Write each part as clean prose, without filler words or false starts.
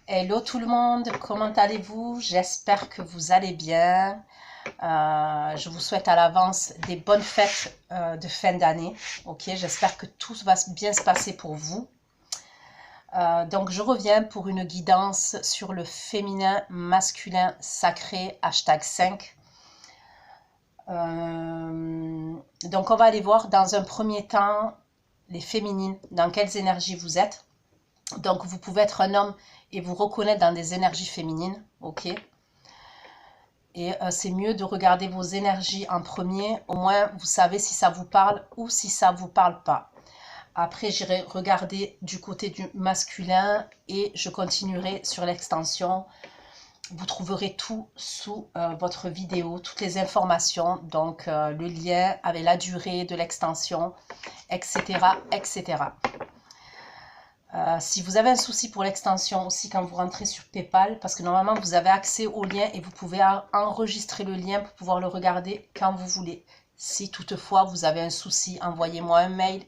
Hello tout le monde, comment allez-vous? J'espère que vous allez bien. Je vous souhaite à l'avance des bonnes fêtes de fin d'année. Ok, j'espère que tout va bien se passer pour vous. Donc je reviens pour une guidance sur le féminin masculin sacré #5. Donc on va aller voir dans un premier temps les féminines, dans quelles énergies vous êtes. Donc vous pouvez être un homme et vous reconnaître dans des énergies féminines, ok. Et c'est mieux de regarder vos énergies en premier, au moins vous savez si ça vous parle ou si ça ne vous parle pas. Après j'irai regarder du côté du masculin et je continuerai sur l'extension. Vous trouverez tout sous votre vidéo, toutes les informations, donc le lien avec la durée de l'extension, etc. etc. Si vous avez un souci pour l'extension aussi quand vous rentrez sur PayPal, parce que normalement vous avez accès au lien et vous pouvez enregistrer le lien pour pouvoir le regarder quand vous voulez. Si toutefois vous avez un souci, envoyez-moi un mail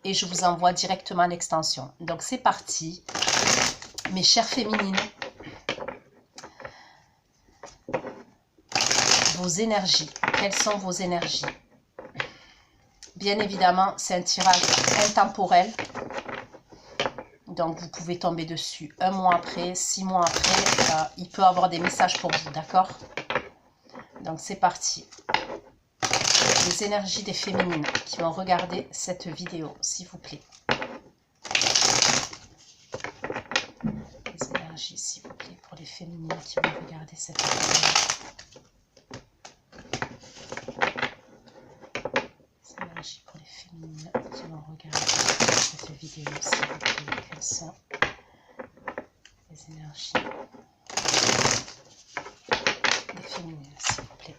et je vous envoie directement l'extension. Donc c'est parti, mes chères féminines. Vos énergies, quelles sont vos énergies? Bien évidemment, c'est un tirage intemporel. Donc, vous pouvez tomber dessus 1 mois après, 6 mois après. Il peut avoir des messages pour vous, d'accord? Donc, c'est parti. Les énergies des féminines qui vont regarder cette vidéo, s'il vous plaît. Les énergies, s'il vous plaît, pour les féminines qui vont regarder cette vidéo. Les énergies pour les féminines qui vont regarder cette vidéo, s'il vous plaît. Quelles sont les énergies des féminines, s'il vous plaît?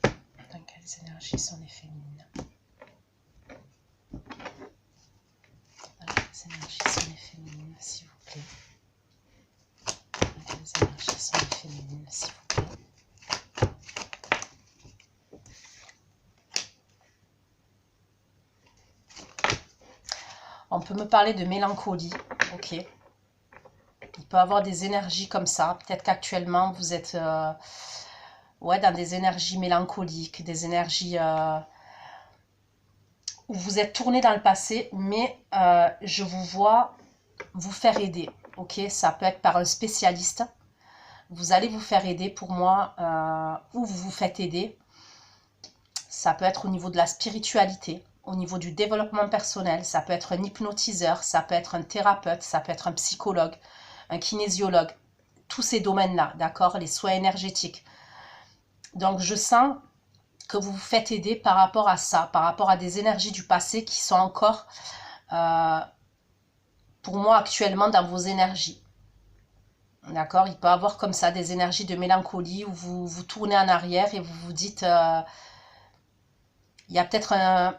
Donc, quelles énergies sont les féminines? Les énergies sont les féminines, s'il vous plaît. Donc, quelles énergies sont les féminines, s'il vous plaît? On peut me parler de mélancolie, ok. Il peut y avoir des énergies comme ça. Peut-être qu'actuellement, vous êtes ouais, dans des énergies mélancoliques, des énergies où vous êtes tourné dans le passé, mais je vous vois vous faire aider, ok. Ça peut être par un spécialiste. Vous allez vous faire aider pour moi, ou vous vous faites aider. Ça peut être au niveau de la spiritualité, au niveau du développement personnel, ça peut être un hypnotiseur, ça peut être un thérapeute, ça peut être un psychologue, un kinésiologue, tous ces domaines-là, d'accord, les soins énergétiques. Donc, je sens que vous vous faites aider par rapport à ça, par rapport à des énergies du passé qui sont encore, pour moi, actuellement dans vos énergies. D'accord, il peut y avoir comme ça des énergies de mélancolie où vous vous tournez en arrière et vous vous dites... il y a peut-être un...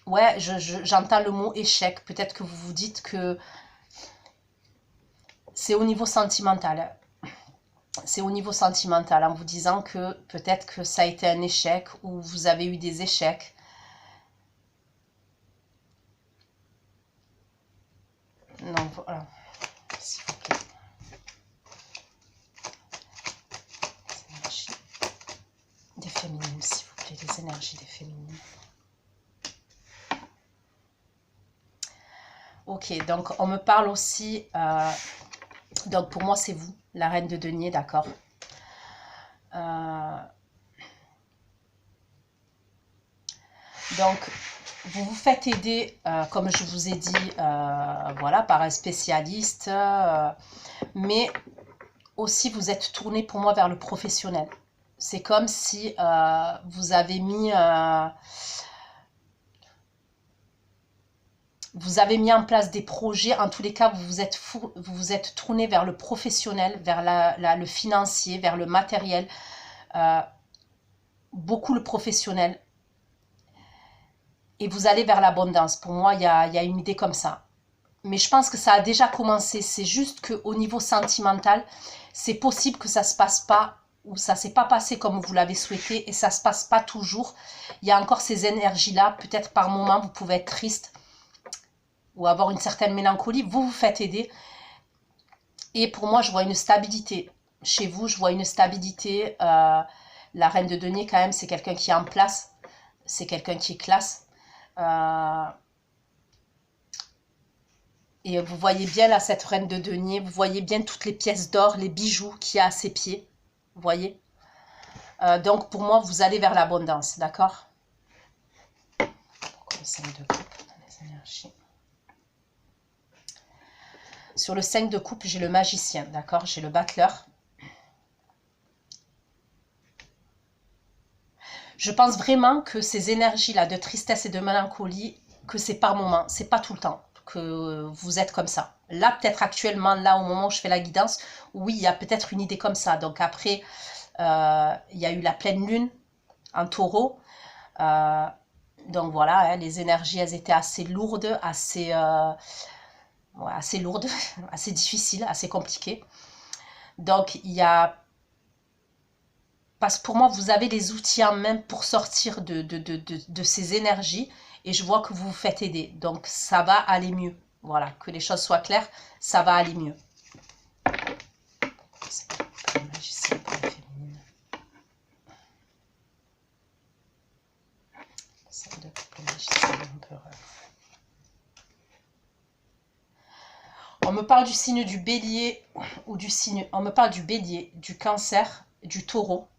Ouais, j'entends le mot échec. Peut-être que vous vous dites que c'est au niveau sentimental. C'est au niveau sentimental, en vous disant que peut-être que ça a été un échec ou vous avez eu des échecs. Non, voilà. S'il vous plaît. Les énergies des féminines, s'il vous plaît. Les énergies des féminines. Ok, donc on me parle aussi... donc pour moi, c'est vous, la reine de denier, d'accord. Donc, vous vous faites aider, comme je vous ai dit, voilà, par un spécialiste, mais aussi vous êtes tourné pour moi vers le professionnel. C'est comme si vous avez mis... vous avez mis en place des projets, en tous les cas, vous vous êtes tourné vers le professionnel, vers le financier, vers le matériel, beaucoup le professionnel. Et vous allez vers l'abondance. Pour moi, il y a une idée comme ça. Mais je pense que ça a déjà commencé. C'est juste qu'au niveau sentimental, c'est possible que ça ne se passe pas ou ça ne s'est pas passé comme vous l'avez souhaité et ça ne se passe pas toujours. Il y a encore ces énergies-là. Peut-être par moment, vous pouvez être triste ou avoir une certaine mélancolie. Vous vous faites aider. Et pour moi, je vois une stabilité. Chez vous, je vois une stabilité. La reine de denier, quand même, c'est quelqu'un qui est en place. C'est quelqu'un qui est classe. Et vous voyez bien là, cette reine de denier, vous voyez bien toutes les pièces d'or, les bijoux qu'il y a à ses pieds. Vous voyez. Donc pour moi, vous allez vers l'abondance, d'accord? Pourquoi le 5 de coupe dans les énergies? Sur le 5 de coupe, j'ai le magicien, d'accord? J'ai le battleur. Je pense vraiment que ces énergies-là de tristesse et de mélancolie, que c'est par moment, c'est pas tout le temps que vous êtes comme ça. Là, peut-être actuellement, là, au moment où je fais la guidance, oui, il y a peut-être une idée comme ça. Donc après, il y a eu la pleine lune en taureau. Donc voilà, hein, les énergies, elles étaient assez lourdes, assez lourdes, assez difficiles, assez compliquées. Donc il y a... Parce que pour moi, vous avez les outils en main pour sortir de ces énergies. Et je vois que vous vous faites aider. Donc ça va aller mieux. Voilà, que les choses soient claires, ça va aller mieux. On me parle du signe du bélier ou du signe... On me parle du bélier, du cancer, du taureau.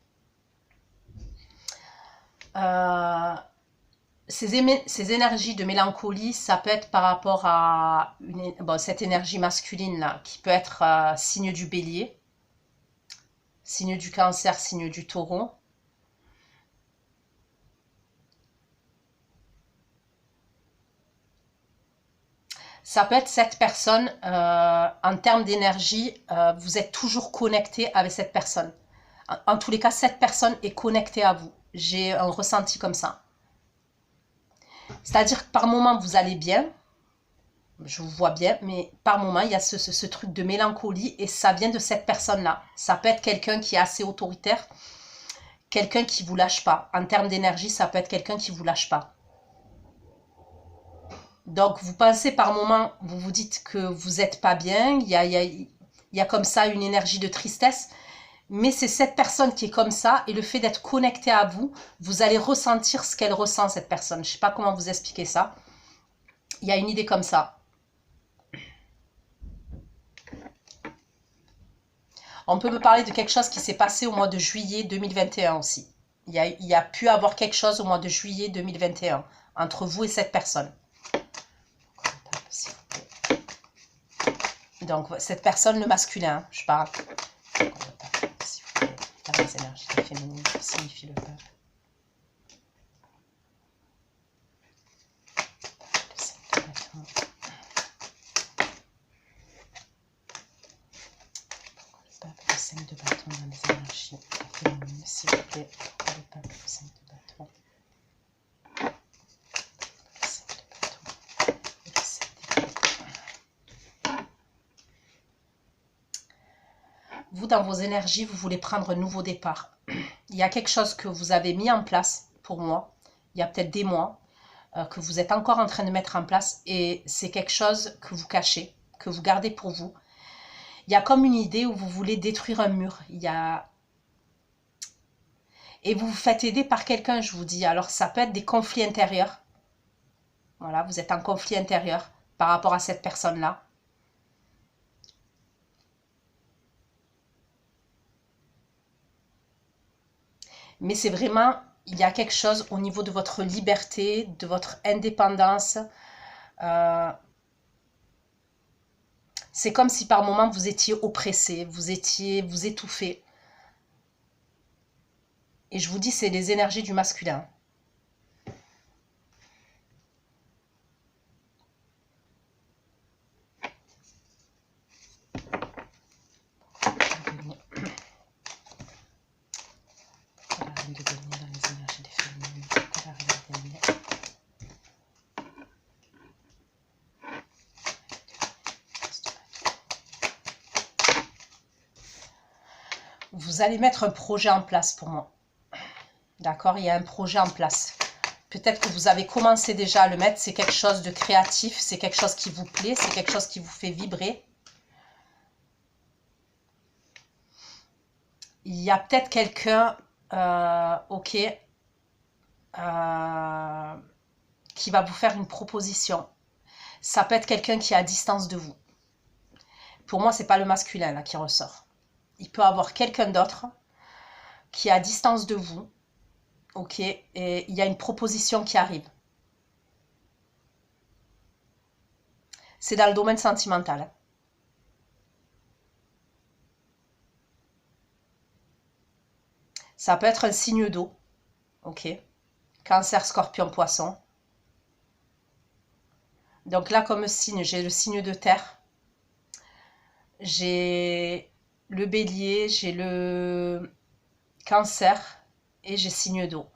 Ces énergies de mélancolie, ça peut être par rapport à cette énergie masculine là, qui peut être signe du bélier, signe du cancer, signe du taureau. Ça peut être cette personne, en termes d'énergie, vous êtes toujours connecté avec cette personne. En tous les cas, cette personne est connectée à vous. J'ai un ressenti comme ça. C'est-à-dire que par moment, vous allez bien, je vous vois bien, mais par moment, il y a ce truc de mélancolie et ça vient de cette personne-là. Ça peut être quelqu'un qui est assez autoritaire, quelqu'un qui ne vous lâche pas. En termes d'énergie, ça peut être quelqu'un qui ne vous lâche pas. Donc, vous pensez par moment, vous vous dites que vous n'êtes pas bien, il y a comme ça une énergie de tristesse, mais c'est cette personne qui est comme ça, et le fait d'être connecté à vous, vous allez ressentir ce qu'elle ressent, cette personne. Je ne sais pas comment vous expliquer ça. Il y a une idée comme ça. On peut me parler de quelque chose qui s'est passé au mois de juillet 2021 aussi. Il y a pu avoir quelque chose au mois de juillet 2021 entre vous et cette personne. Donc, cette personne, le masculin, je parle. Dans les énergies féminines, que signifie le peuple. Le 5 de bâton dans les énergies féminines, s'il vous plaît. Pourquoi le peuple, le 5 de bâton? Le 5 de bâton. Le 7 de bâton. Vous, dans vos énergies, vous voulez prendre un nouveau départ. Il y a quelque chose que vous avez mis en place pour moi. Il y a peut-être des mois que vous êtes encore en train de mettre en place et c'est quelque chose que vous cachez, que vous gardez pour vous. Il y a comme une idée où vous voulez détruire un mur. Et vous vous faites aider par quelqu'un, je vous dis. Alors, ça peut être des conflits intérieurs. Voilà, vous êtes en conflit intérieur par rapport à cette personne-là. Mais c'est vraiment, il y a quelque chose au niveau de votre liberté, de votre indépendance. C'est comme si par moment vous étiez oppressé, vous étouffé. Et je vous dis, c'est les énergies du masculin. Vous allez mettre un projet en place pour moi. D'accord? Il y a un projet en place. Peut-être que vous avez commencé déjà à le mettre. C'est quelque chose de créatif. C'est quelque chose qui vous plaît. C'est quelque chose qui vous fait vibrer. il y a peut-être quelqu'un, ok, qui va vous faire une proposition. Ça peut être quelqu'un qui est à distance de vous. Pour moi, c'est pas le masculin là qui ressort. Il peut avoir quelqu'un d'autre qui est à distance de vous, ok, et il y a une proposition qui arrive. C'est dans le domaine sentimental. Ça peut être un signe d'eau, ok, Cancer, Scorpion, Poisson. Donc là, comme signe, j'ai le signe de terre, j'ai le bélier, j'ai le Cancer et j'ai signe d'eau.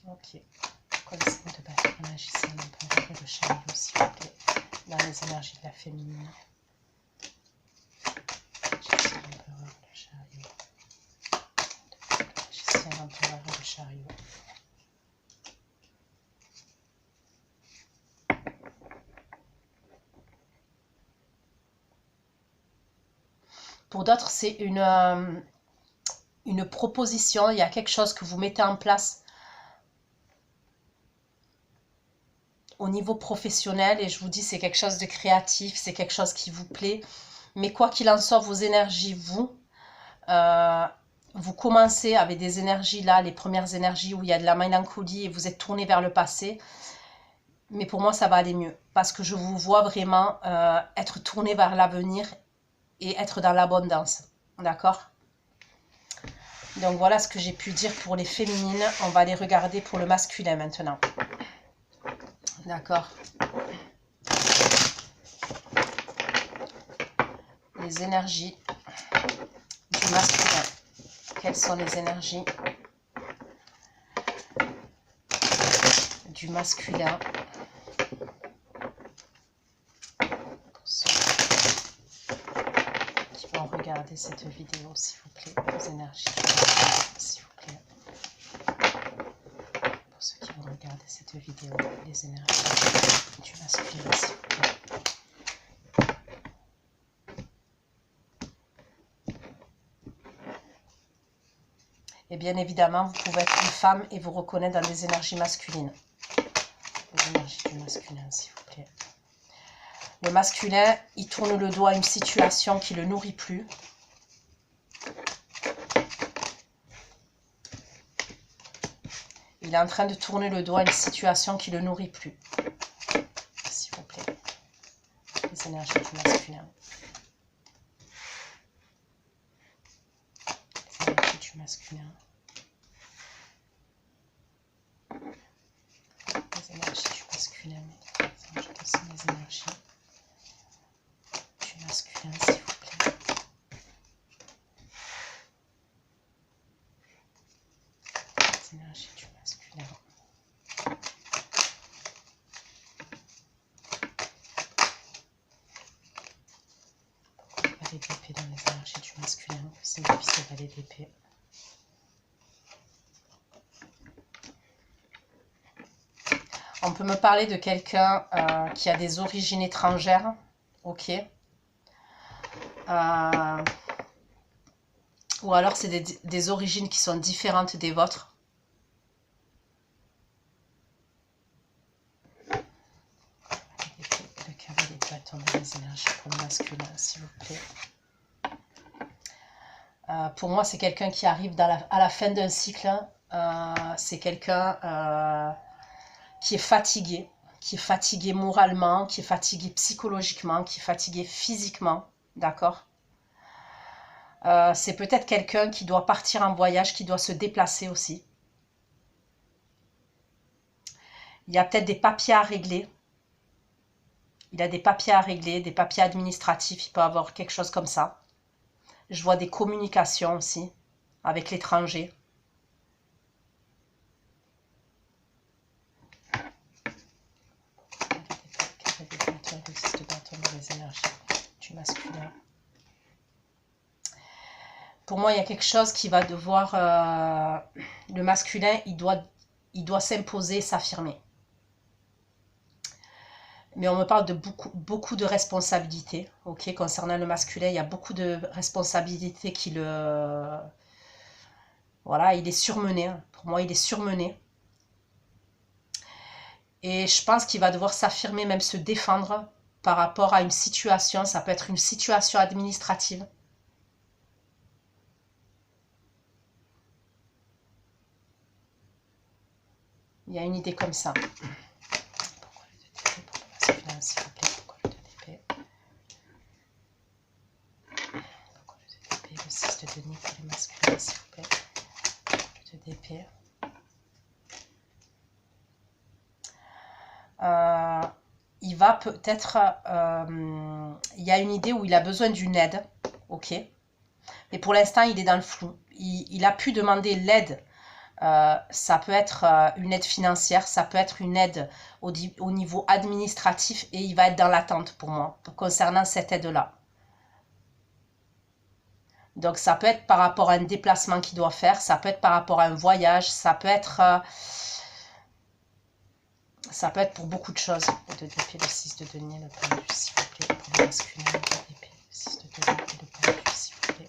Ok. Pourquoi le signe de bâton, la magicienne, l'empereur et le chariot, s'il vous plaît, dans les énergies de la féminine. Magicien, l'empereur, le chariot. Magicien, l'empereur et le chariot. Pour d'autres, c'est une proposition, il y a quelque chose que vous mettez en place au niveau professionnel et je vous dis c'est quelque chose de créatif, c'est quelque chose qui vous plaît. Mais quoi qu'il en soit, vos énergies, vous commencez avec des énergies là, les premières énergies où il y a de la mélancolie et vous êtes tourné vers le passé. Mais pour moi, ça va aller mieux parce que je vous vois vraiment être tourné vers l'avenir et être dans l'abondance. D'accord? Donc voilà ce que j'ai pu dire pour les féminines. On va les regarder pour le masculin maintenant. D'accord? Les énergies du masculin. Quelles sont les énergies du masculin pour ceux qui vont regarder cette vidéo, s'il vous plaît, les énergies du masculin, s'il vous plaît. Pour ceux qui vont regarder cette vidéo, les énergies du masculin, s'il vous plaît. Et bien évidemment, vous pouvez être une femme et vous reconnaître dans les énergies masculines. Les énergies du masculin, s'il vous plaît. Le masculin, il tourne le dos à une situation qui ne le nourrit plus. Il est en train de tourner le dos à une situation qui ne le nourrit plus. S'il vous plaît. Les énergies du masculin. Les énergies du masculin. Les énergies du masculin. Je descends les énergies du masculin, s'il vous plaît. Les énergies du masculin. Pourquoi le valet d'épée dans les énergies du masculin? C'est le fils de valet d'épée. On peut me parler de quelqu'un qui a des origines étrangères, ok. Ou alors c'est des origines qui sont différentes des vôtres. Le cavalier de bâton dans les énergies pour le masculin, s'il vous plaît. Pour moi, c'est quelqu'un qui arrive à la fin d'un cycle. C'est quelqu'un qui est fatigué moralement, qui est fatigué psychologiquement, qui est fatigué physiquement, d'accord? C'est peut-être quelqu'un qui doit partir en voyage, qui doit se déplacer aussi. Il y a peut-être des papiers à régler. Il a des papiers à régler, des papiers administratifs, il peut avoir quelque chose comme ça. Je vois des communications aussi avec l'étranger. Les énergies du masculin. Pour moi, il y a quelque chose qui va devoir... le masculin, il il doit s'imposer, s'affirmer. Mais on me parle de beaucoup de responsabilités, ok? Concernant le masculin, il y a beaucoup de responsabilités qui le... Voilà, il est surmené. Pour moi, il est surmené. Et je pense qu'il va devoir s'affirmer, même se défendre par rapport à une situation. Ça peut être une situation administrative. Il y a une idée comme ça. Pourquoi le 2 d'épée pour le masculin, s'il vous plaît? Pourquoi le 2 d'épée? Pourquoi le 2 d'épée? Le 6 de denier pour le masculin, s'il vous plaît? Le 2 d'épée. Il va peut-être... il y a une idée où il a besoin d'une aide, ok? Mais pour l'instant, il est dans le flou. Il a pu demander l'aide. Ça peut être une aide financière, ça peut être une aide au niveau administratif et il va être dans l'attente pour moi, concernant cette aide-là. Donc ça peut être par rapport à un déplacement qu'il doit faire, ça peut être par rapport à un voyage, ça peut être pour beaucoup de choses. Le 2 d'épée, le 6 de denier, le pendu, s'il vous plaît, pour le masculin, le 2 d'épée, le 6 de denier, le pendu, s'il vous plaît.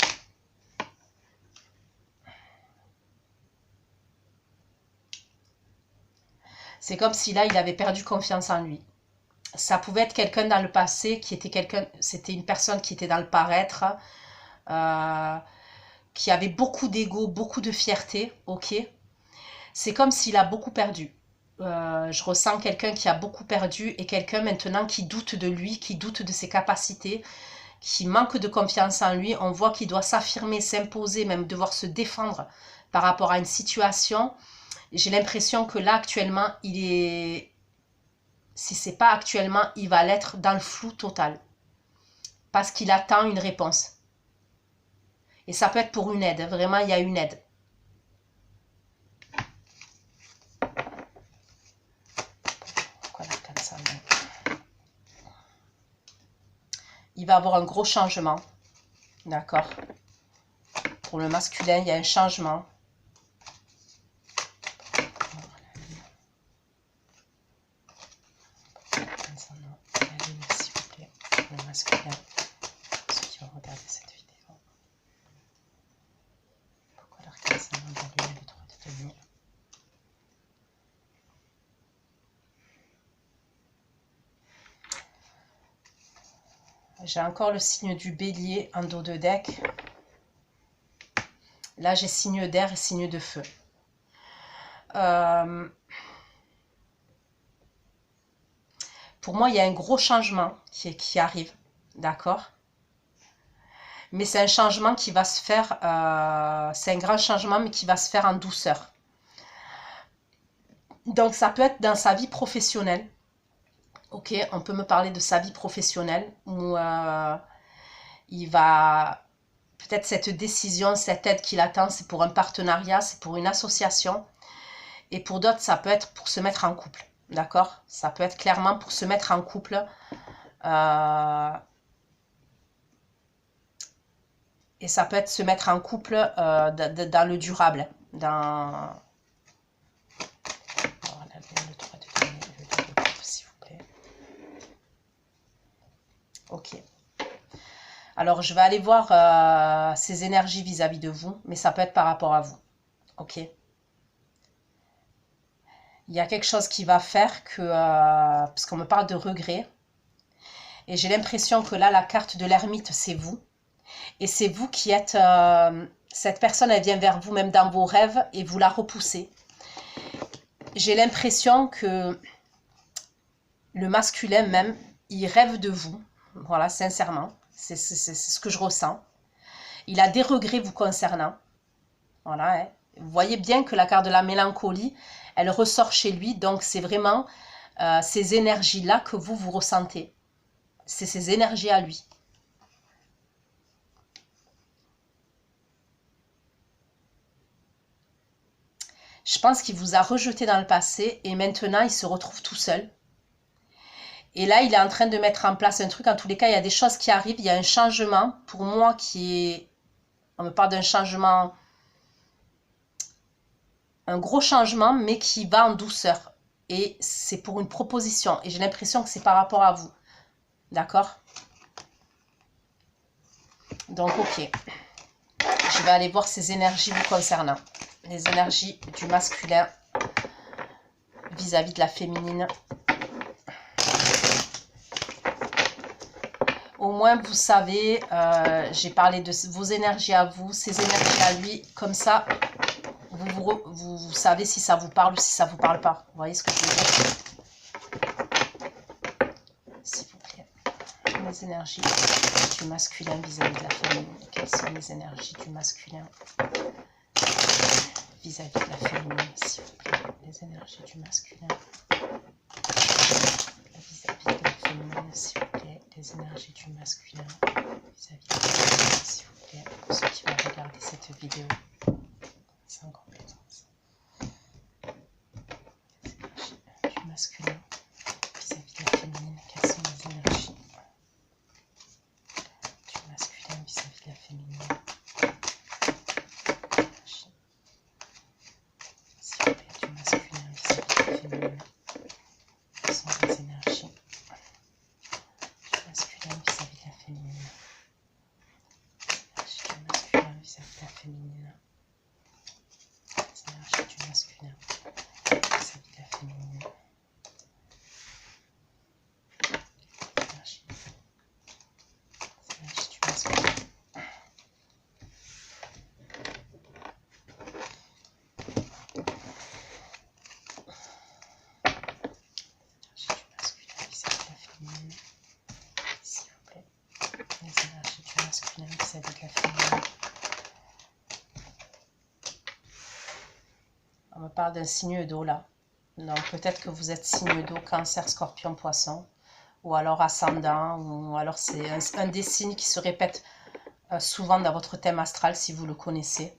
C'est comme si là, il avait perdu confiance en lui. Ça pouvait être quelqu'un dans le passé qui était c'était une personne qui était dans le paraître, qui avait beaucoup d'ego, beaucoup de fierté, ok? C'est comme s'il a beaucoup perdu. Je ressens quelqu'un qui a beaucoup perdu et quelqu'un maintenant qui doute de lui, qui doute de ses capacités, qui manque de confiance en lui. On voit qu'il doit s'affirmer, s'imposer, même devoir se défendre par rapport à une situation. J'ai l'impression que là, actuellement, il est... Si ce n'est pas actuellement, il va l'être dans le flou total. Parce qu'il attend une réponse. Et ça peut être pour une aide. Vraiment, il y a une aide. Pourquoi l'arcane ça, non? Il va avoir un gros changement. D'accord? Pour le masculin, il y a un changement. S'il vous plaît, pour le masculin. Ceux qui vont regarder cette vidéo. Pourquoi l'arcane ça, non, dans le 3 de denier? J'ai encore le signe du bélier en dos de deck. Là, j'ai signe d'air et signe de feu. Pour moi, il y a un gros changement qui arrive. D'accord? Mais c'est un changement qui va se faire... c'est un grand changement, mais qui va se faire en douceur. Donc, ça peut être dans sa vie professionnelle. Ok, on peut me parler de sa vie professionnelle où il va, peut-être cette décision, cette aide qu'il attend, c'est pour un partenariat, c'est pour une association. Et pour d'autres, ça peut être pour se mettre en couple, d'accord? Ça peut être clairement pour se mettre en couple. Et ça peut être se mettre en couple dans le durable, dans... Ok. Alors, je vais aller voir ces énergies vis-à-vis de vous, mais ça peut être par rapport à vous. Ok. Il y a quelque chose qui va faire que... parce qu'on me parle de regret. Et j'ai l'impression que là, la carte de l'ermite, c'est vous. Et c'est vous qui êtes... cette personne, elle vient vers vous, même dans vos rêves, et vous la repoussez. J'ai l'impression que le masculin même, il rêve de vous. Voilà, sincèrement. C'est ce que je ressens. Il a des regrets vous concernant. Voilà. Hein. Vous voyez bien que la carte de la mélancolie, elle ressort chez lui. Donc, c'est vraiment ces énergies-là que vous ressentez. C'est ces énergies à lui. Je pense qu'il vous a rejeté dans le passé et maintenant, il se retrouve tout seul. Et là, il est en train de mettre en place un truc. En tous les cas, il y a des choses qui arrivent. Il y a un changement, pour moi, qui est... On me parle d'un changement un gros changement, mais qui va en douceur. Et c'est pour une proposition. Et j'ai l'impression que c'est par rapport à vous. D'accord? Donc, ok. Je vais aller voir ces énergies vous concernant. Les énergies du masculin vis-à-vis de la féminine. Au moins, vous savez, j'ai parlé de vos énergies à vous, ses énergies à lui. Comme ça, vous savez si ça vous parle ou si ça ne vous parle pas. Vous voyez ce que je veux dire? S'il vous plaît. Les énergies du masculin vis-à-vis de la féminine. Quelles sont les énergies du masculin vis-à-vis de la féminine, s'il vous plaît? Les énergies du masculin vis-à-vis de la féminine, s'il vous plaît. Les énergies du masculin vis-à-vis de la féminine, s'il vous plaît. Pour ceux qui vont regarder cette vidéo, sans compétence. Les énergies du masculin vis-à-vis de la féminine, quelles sont les énergies du masculin vis-à-vis de la féminine? S'il vous plaît, du masculin vis-à-vis de la féminine. Quelles sont les énergies du masculin vis-à-vis de la féminine? Les énergies du masculin vis-à-vis de la féminine. Les énergies du masculin vis-à-vis de la féminine. Les énergies du masculin. On me parle d'un signe d'eau là. Donc peut-être que vous êtes signe d'eau, Cancer, Scorpion, Poisson. Ou alors ascendant. Ou alors c'est un des signes qui se répète souvent dans votre thème astral si vous le connaissez.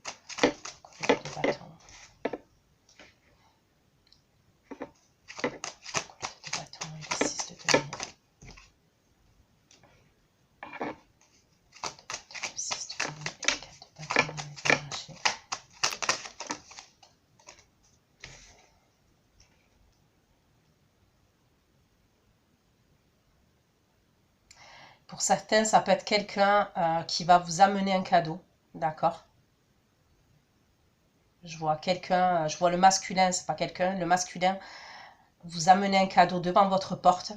Pour certains, ça peut être quelqu'un qui va vous amener un cadeau, d'accord? Je vois quelqu'un, je vois le masculin, c'est pas quelqu'un, le masculin vous amener un cadeau devant votre porte.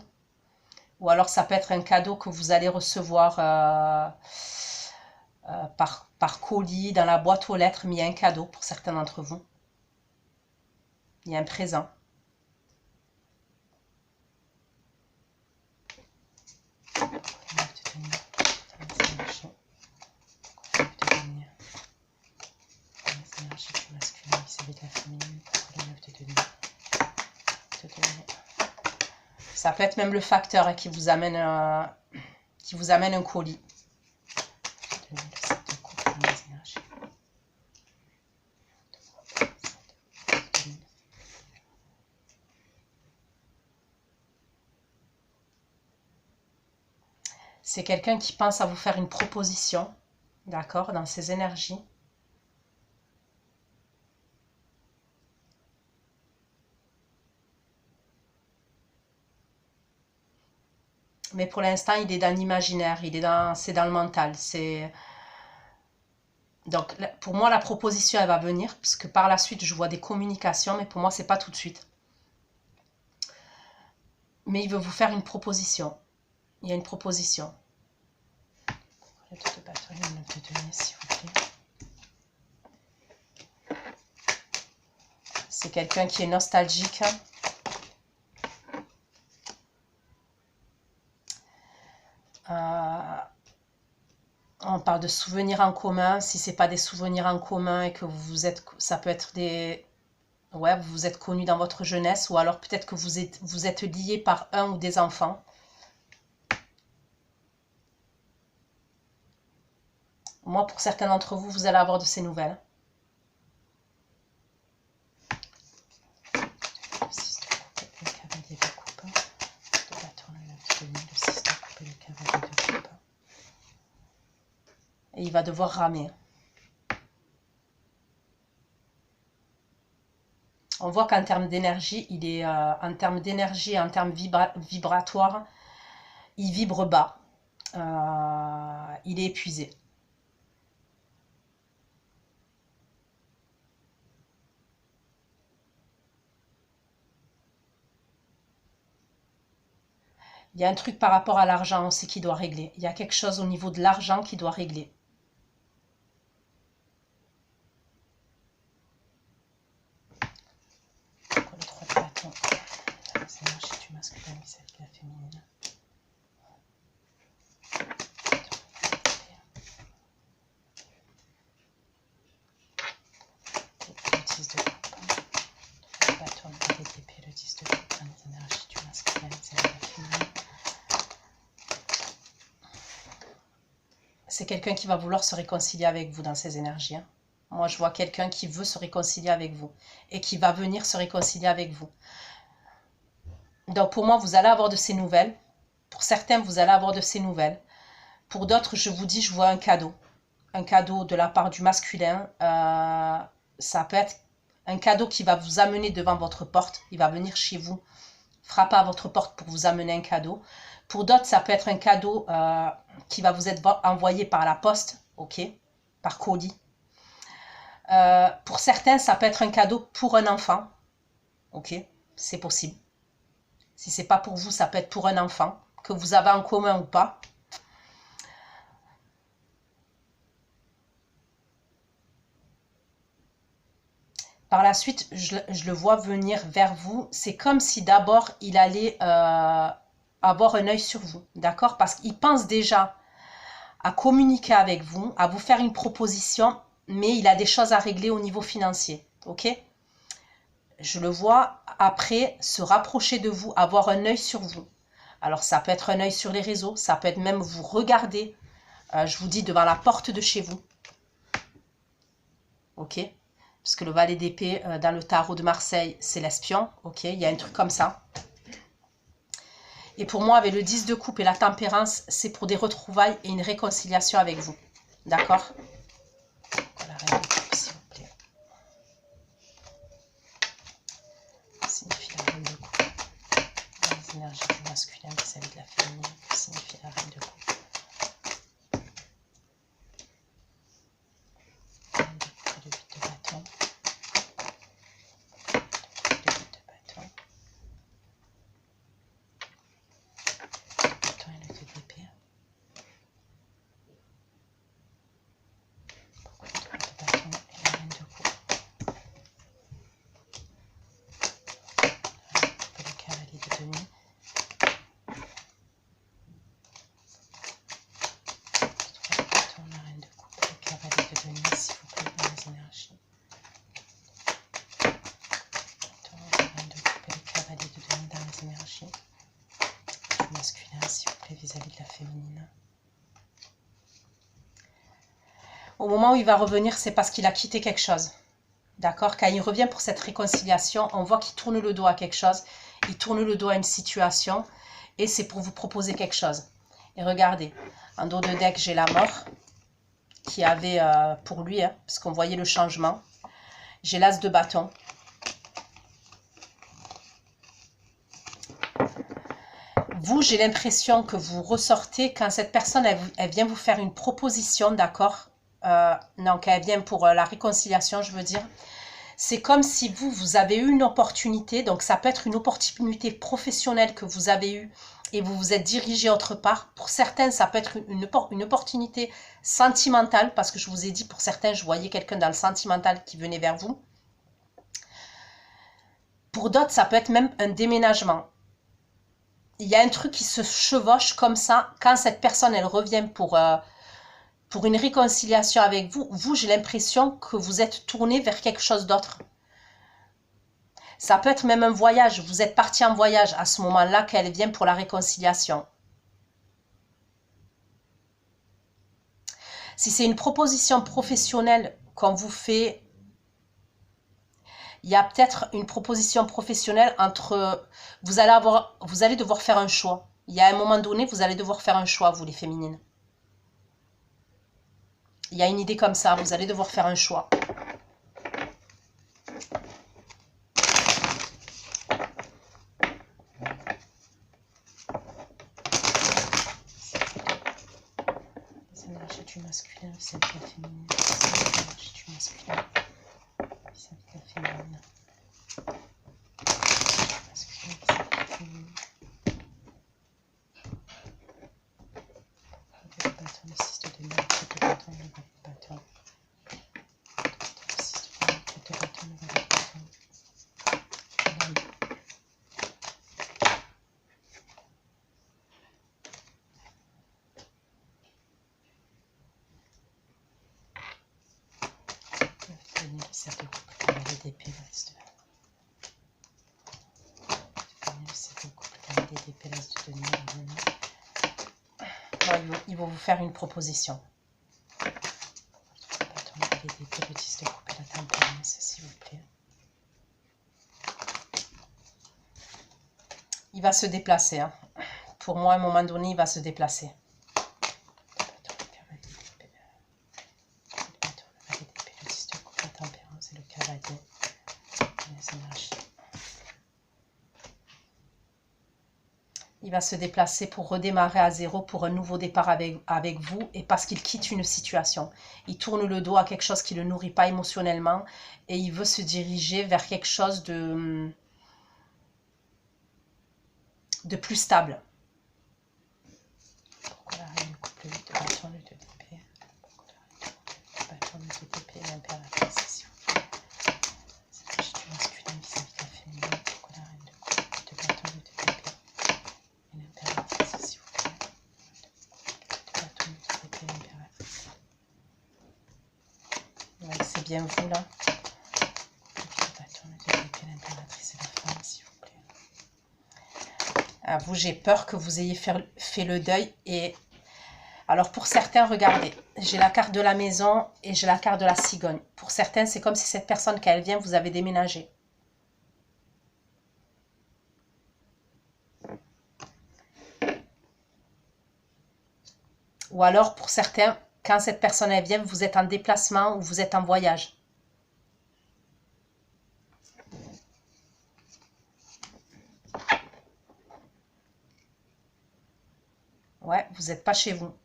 Ou alors ça peut être un cadeau que vous allez recevoir par colis, dans la boîte aux lettres, mais il y a un cadeau pour certains d'entre vous. Il y a un présent. Ça peut être même le facteur qui vous amène un colis. C'est quelqu'un qui pense à vous faire une proposition, d'accord, dans ses énergies. Mais pour l'instant, il est dans l'imaginaire, c'est dans le mental. Donc, pour moi, la proposition, elle va venir, parce que par la suite, je vois des communications, mais pour moi, c'est pas tout de suite. Mais il veut vous faire une proposition. Il y a une proposition. C'est quelqu'un qui est nostalgique. On parle de souvenirs en commun. Si c'est pas des souvenirs en commun et que vous êtes, ça peut être des, ouais, vous vous êtes connus dans votre jeunesse, ou alors peut-être que vous êtes liés par un ou des enfants. Moi, pour certains d'entre vous, vous allez avoir de ces nouvelles. Et il va devoir ramer. On voit qu'en termes d'énergie, il est en termes d'énergie, en termes vibratoires, il vibre bas. Il est épuisé. Il y a un truc par rapport à l'argent aussi qui doit régler. Il y a quelque chose au niveau de l'argent qui doit régler. Le 3 de bâton. Les énergies du masculin vis-à-vis de la féminine. Le 10 de coupe. Le bâton, le d'épée, le 10 de coupe. Les énergies du masculin vis-à-vis de la féminine. C'est quelqu'un qui va vouloir se réconcilier avec vous dans ces énergies. Hein. Moi, je vois quelqu'un qui veut se réconcilier avec vous et qui va venir se réconcilier avec vous. Donc, pour moi, vous allez avoir de ces nouvelles. Pour certains, vous allez avoir de ces nouvelles. Pour d'autres, je vous dis, je vois un cadeau. Un cadeau de la part du masculin. Ça peut être un cadeau qui va vous amener devant votre porte. Il va venir chez vous, frapper à votre porte pour vous amener un cadeau. Pour d'autres, ça peut être un cadeau qui va vous être envoyé par la poste, ok, par colis. Pour certains, ça peut être un cadeau pour un enfant, ok, c'est possible. Si ce n'est pas pour vous, ça peut être pour un enfant, que vous avez en commun ou pas. Par la suite, je le vois venir vers vous. C'est comme si d'abord, il allait avoir un œil sur vous, d'accord? Parce qu'il pense déjà à communiquer avec vous, à vous faire une proposition, mais il a des choses à régler au niveau financier, ok? Je le vois après se rapprocher de vous, avoir un œil sur vous. Alors ça peut être un œil sur les réseaux, ça peut être même vous regarder, je vous dis, devant la porte de chez vous, ok? Parce que le valet d'épée dans le tarot de Marseille, c'est l'espion, ok? Il y a un truc comme ça. Et pour moi, avec le 10 de coupe et la tempérance, c'est pour des retrouvailles et une réconciliation avec vous. D'accord? La reine de coupe, s'il vous plaît. Signifie la reine de coupe. Dans les énergies du masculin vis-à-vis de la féminine, que signifie la reine de coupe. La reine de coupe et le 8 de bâton. Le 8 de bâton. Et le 2 d'épée. Pourquoi le 3 de bâton et la reine de coupe? Le cavalier de denier. Le 3 de bâton, la reine de coupe, le cavalier de denier, s'il vous plaît, dans les énergies. La reine de coupe et le cavalier de denier dans les énergies. Du masculin, s'il vous plaît, vis-à-vis de la féminine. Au moment où il va revenir, c'est parce qu'il a quitté quelque chose. D'accord? Quand il revient pour cette réconciliation, on voit qu'il tourne le dos à quelque chose. Il tourne le dos à une situation. Et c'est pour vous proposer quelque chose. Et regardez, en dos de deck, j'ai la mort. Qui avait pour lui, hein, parce qu'on voyait le changement. J'ai l'as de bâton. Vous, j'ai l'impression que vous ressortez quand cette personne, elle vient vous faire une proposition, d'accord? Non, quand elle vient pour la réconciliation, je veux dire. C'est comme si vous avez eu une opportunité, donc ça peut être une opportunité professionnelle que vous avez eue et vous vous êtes dirigé autre part. Pour certains, ça peut être une opportunité sentimentale, parce que je vous ai dit, pour certains, je voyais quelqu'un dans le sentimental qui venait vers vous. Pour d'autres, ça peut être même un déménagement. Il y a un truc qui se chevauche comme ça, quand cette personne, elle revient pour une réconciliation avec vous, j'ai l'impression que vous êtes tourné vers quelque chose d'autre. Ça peut être même un voyage. Vous êtes parti en voyage à ce moment-là qu'elle vient pour la réconciliation. Si c'est une proposition professionnelle qu'on vous fait, il y a peut-être une proposition professionnelle entre... Vous allez devoir faire un choix. Il y a un moment donné, vous allez devoir faire un choix, vous les féminines. Il y a une idée comme ça, vous allez devoir faire un choix. du masculin vis-à-vis de la féminine. L'énergie du masculin vis-à-vis de la féminine. Masculin vis-à-vis de la féminine. Le bâton, le 6 de demi, le bâton, le bâton. Le 6 de demi, le bâton, le bâton. Le cercle de couple, cavalier d'épée, l'as de... Le cercle de couple, cavalier d'épée, l'as de demi. Bon, ils vont vous faire une proposition. Le bâton, cavalier d'épée, le 10 de coupe et la tempérance, s'il vous plaît. Il va se déplacer. Hein. Pour moi, à un moment donné, il va se déplacer. Le bâton, le cavalier d'épée, le bâton, le cavalier d'épée, le 10 de coupe, la tempérance et le cavalier. Les énergies. Il va se déplacer pour redémarrer à zéro, pour un nouveau départ avec vous, et parce qu'il quitte une situation. Il tourne le dos à quelque chose qui ne le nourrit pas émotionnellement, et il veut se diriger vers quelque chose de plus stable. Pourquoi la reine de couple, le 8 de bâton, le 2 d'épée? Pourquoi la reine de bâton, le 2 d'épée, l'impératrice, s'il vous plaît? C'est la du masculin vis-à-vis de la féminine. Pourquoi la reine de couple, le 2 de bâton, le 2 d'épée? Et l'impératrice, s'il vous plaît. Le 2 de bâton, le 2 d'épée, l'impératrice. Ouais, c'est bien vous là. Le 8 de bâton, le 2 d'épée, l'impératrice et la femme, s'il vous plaît. À vous, j'ai peur que vous ayez fait le deuil. Et alors pour certains, regardez, j'ai la carte de la maison et j'ai la carte de la cigogne. Pour certains, c'est comme si cette personne, quand elle vient, vous avez déménagé. Ou alors pour certains, quand cette personne elle vient, vous êtes en déplacement ou vous êtes en voyage. Ouais, vous n'êtes pas chez vous.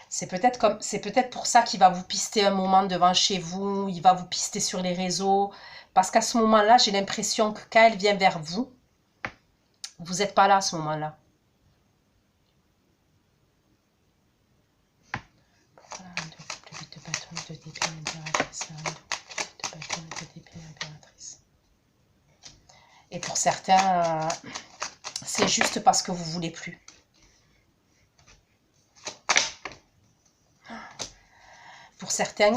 C'est peut-être pour ça qu'il va vous pister un moment devant chez vous, il va vous pister sur les réseaux. Parce qu'à ce moment-là, j'ai l'impression que quand elle vient vers vous, vous n'êtes pas là à ce moment-là. Et pour certains, c'est juste parce que vous ne voulez plus. Pour certains,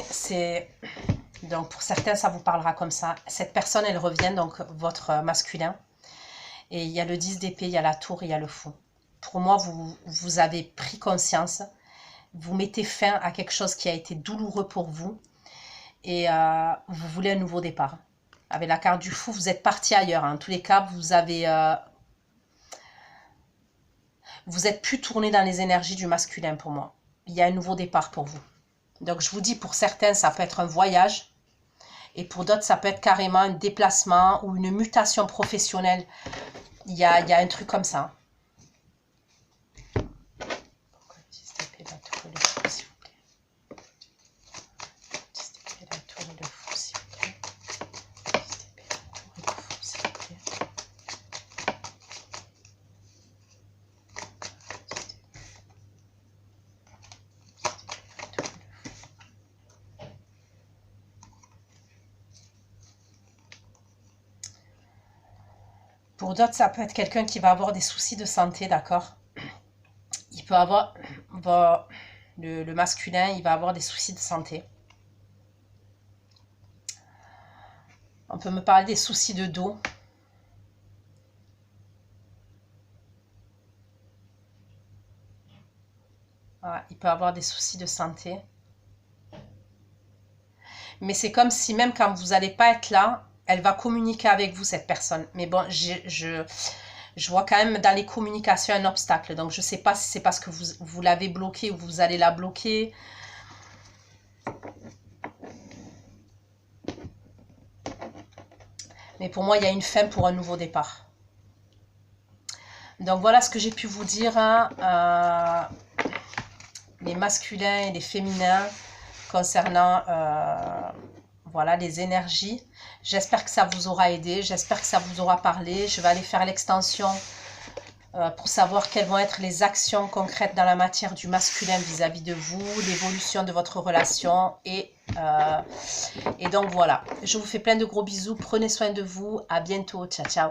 donc pour certains, ça vous parlera comme ça. Cette personne, elle revient, donc votre masculin. Et il y a le 10 d'épée, il y a la tour, il y a le fou. Pour moi, vous avez pris conscience. Vous mettez fin à quelque chose qui a été douloureux pour vous. Et vous voulez un nouveau départ. Avec la carte du fou, vous êtes parti ailleurs. En tous les cas, vous êtes plus tourné dans les énergies du masculin pour moi. Il y a un nouveau départ pour vous. Donc, je vous dis, pour certains, ça peut être un voyage. Et pour d'autres, ça peut être carrément un déplacement ou une mutation professionnelle. Il y a un truc comme ça. Pourquoi le 10 d'épée, la tour et le fou, s'il vous plaît? 10 d'épée, la tour et le fou, s'il vous plaît. 10 d'épée, la tour et le fou, s'il vous plaît. Pour d'autres, ça peut être quelqu'un qui va avoir des soucis de santé, d'accord? Il peut avoir, le masculin, il va avoir des soucis de santé. On peut me parler des soucis de dos. Voilà, il peut avoir des soucis de santé. Mais c'est comme si même quand vous n'allez pas être là, elle va communiquer avec vous, cette personne. Mais bon, je vois quand même dans les communications un obstacle. Donc, je ne sais pas si c'est parce que vous l'avez bloqué ou vous allez la bloquer. Mais pour moi, il y a une fin pour un nouveau départ. Donc voilà ce que j'ai pu vous dire, hein, les masculins et les féminins concernant voilà, les énergies. J'espère que ça vous aura aidé, j'espère que ça vous aura parlé. Je vais aller faire l'extension pour savoir quelles vont être les actions concrètes dans la matière du masculin vis-à-vis de vous, l'évolution de votre relation. Et donc voilà, je vous fais plein de gros bisous, prenez soin de vous, à bientôt, ciao ciao.